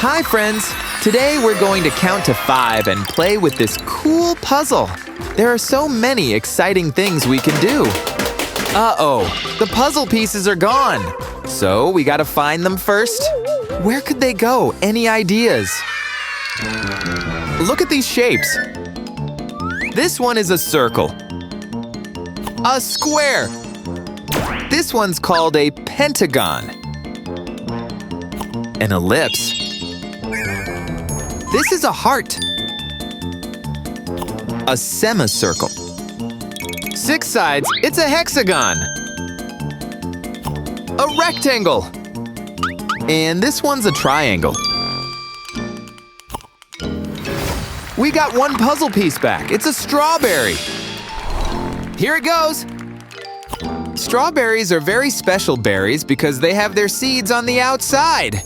Hi, friends! Today we're going to count to 5 and play with this cool puzzle. There are so many exciting things we can do. Uh-oh, the puzzle pieces are gone. So we gotta find them first. Where could they go? Any ideas? Look at these shapes. This one is a circle. A square. This one's called a pentagon. An ellipse. This is a heart. A semicircle. 6 sides, it's a hexagon. A rectangle. And this one's a triangle. We got one puzzle piece back. It's a strawberry. Here it goes. Strawberries are very special berries because they have their seeds on the outside.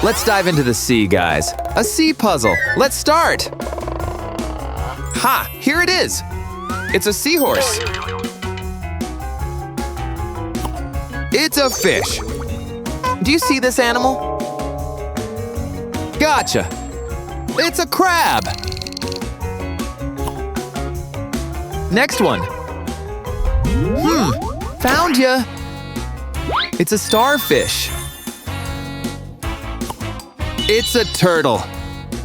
Let's dive into the sea, guys. A sea puzzle. Let's start. Ha! Here it is. It's a seahorse. It's a fish. Do you see this animal? Gotcha. It's a crab. Next one. Found ya. It's a starfish. It's a turtle.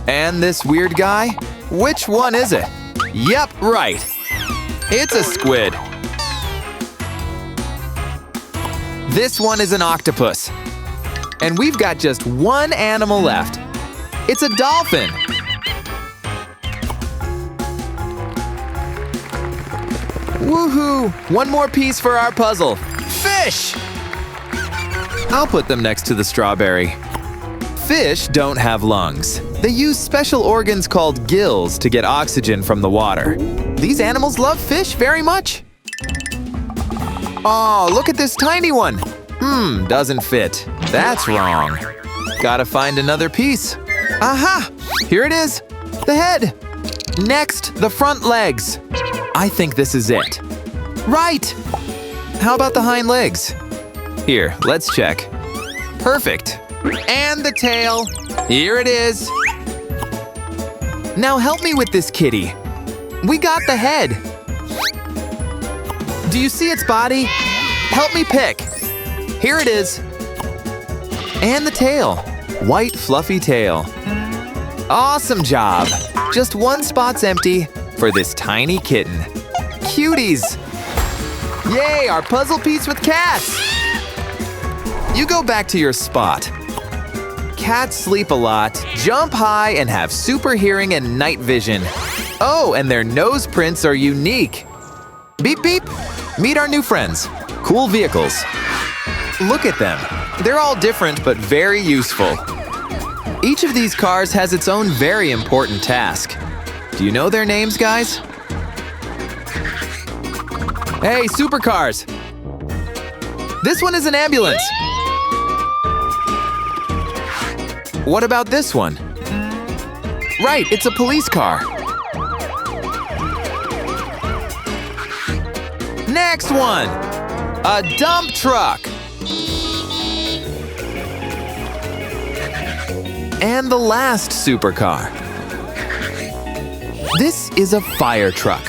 And this weird guy? Which one is it? Yep, right. It's a squid. This one is an octopus. And we've got just one animal left. It's a dolphin. Woohoo! One more piece for our puzzle. Fish! I'll put them next to the strawberry. Fish don't have lungs. They use special organs called gills to get oxygen from the water. These animals love fish very much. Oh, look at this tiny one. Doesn't fit. That's wrong. Gotta find another piece. Aha! Here it is. The head. Next, the front legs. I think this is it. Right! How about the hind legs? Here, let's check. Perfect. And the tail. Here it is. Now help me with this kitty. We got the head. Do you see its body? Help me pick. Here it is. And the tail. White fluffy tail. Awesome job. Just one spot's empty for this tiny kitten. Cuties. Yay, our puzzle piece with cats. You go back to your spot. Cats sleep a lot, jump high, and have super hearing and night vision. Oh, and their nose prints are unique. Beep, beep. Meet our new friends. Cool vehicles. Look at them. They're all different but very useful. Each of these cars has its own very important task. Do you know their names, guys? Hey, supercars! This one is an ambulance. What about this one? Right, it's a police car. Next one! A dump truck. And the last supercar. This is a fire truck.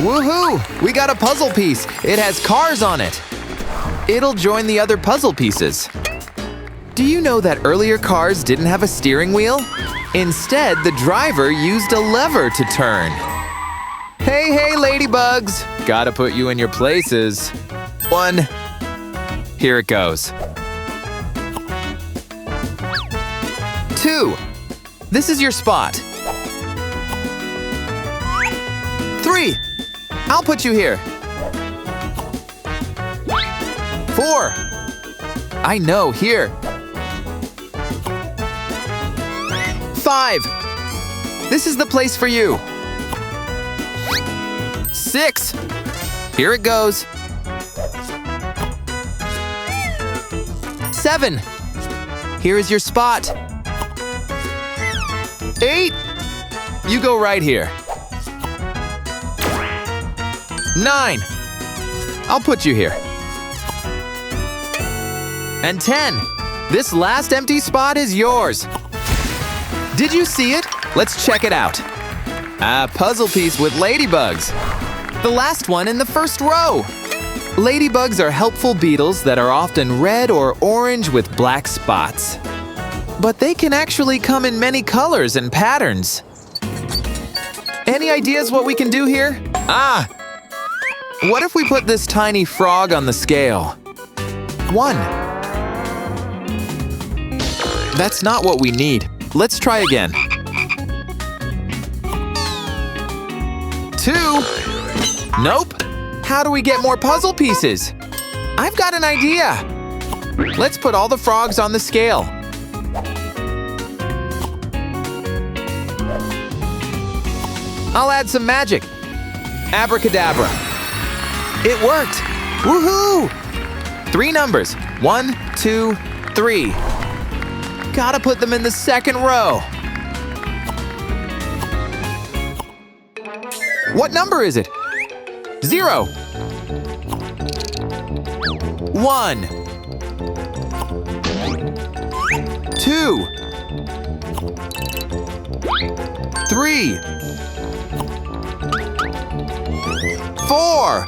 Woohoo! We got a puzzle piece. It has cars on it. It'll join the other puzzle pieces. Do you know that earlier cars didn't have a steering wheel? Instead, the driver used a lever to turn. Hey, hey, ladybugs! Gotta put you in your places. 1. Here it goes. 2. This is your spot. 3. I'll put you here. 4. I know, here. 5. This is the place for you. 6. Here it goes. 7. Here is your spot. 8. You go right here. 9. I'll put you here. And 10. This last empty spot is yours. Did you see it? Let's check it out. A puzzle piece with ladybugs. The last one in the first row. Ladybugs are helpful beetles that are often red or orange with black spots. But they can actually come in many colors and patterns. Any ideas what we can do here? What if we put this tiny frog on the scale? 1. That's not what we need. Let's try again. 2. Nope. How do we get more puzzle pieces? I've got an idea. Let's put all the frogs on the scale. I'll add some magic. Abracadabra. It worked! Woohoo! 3 numbers. 1, 2, 3. Gotta put them in the second row. What number is it? 0. 1. 2. 3. 4.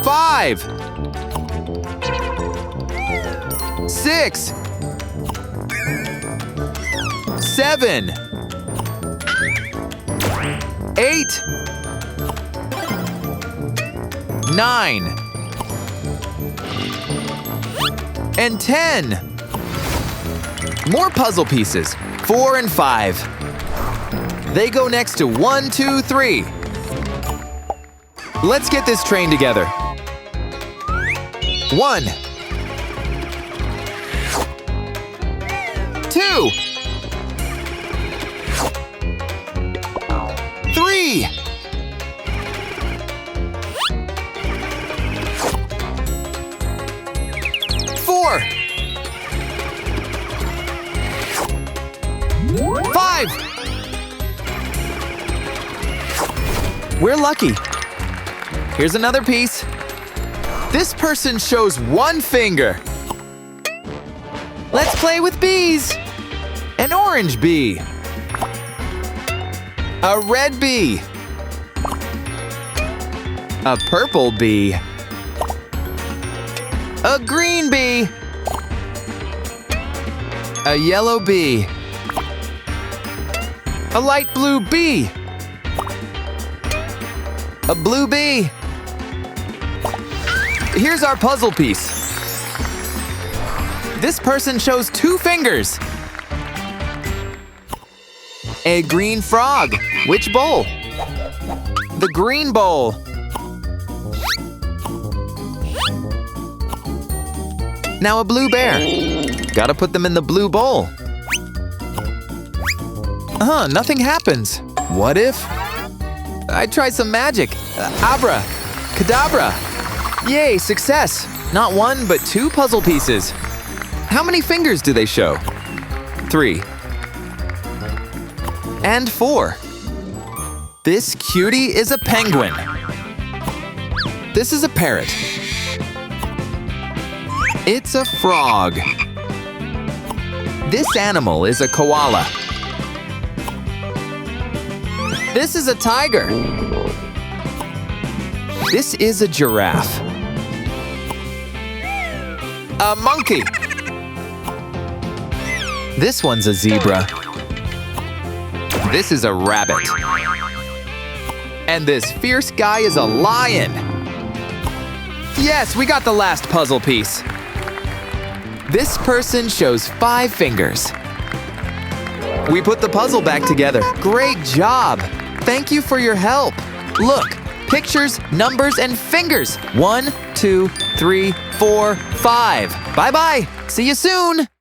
5. 6. 7. 8. 9. And 10. More puzzle pieces. 4 and 5. They go next to 1, 2, 3. Let's get this train together. 1. 2. 3. 4. 5. We're lucky. Here's another piece. This person shows 1 finger. Let's play with bees. An orange bee. A red bee. A purple bee. A green bee. A yellow bee. A light blue bee. A blue bee. Here's our puzzle piece. This person shows 2 fingers. A green frog. Which bowl? The green bowl. Now a blue bear. Gotta put them in the blue bowl. Nothing happens. What if I try some magic? Abra-cadabra. Yay, success. Not 1, but 2 puzzle pieces. How many fingers do they show? 3. And 4. This cutie is a penguin. This is a parrot. It's a frog. This animal is a koala. This is a tiger. This is a giraffe. A monkey. This one's a zebra. This is a rabbit. And this fierce guy is a lion. Yes, we got the last puzzle piece. This person shows 5 fingers. We put the puzzle back together. Great job! Thank you for your help. Look, pictures, numbers, and fingers. 1, 2, 3, 4, 5. Bye-bye. See you soon.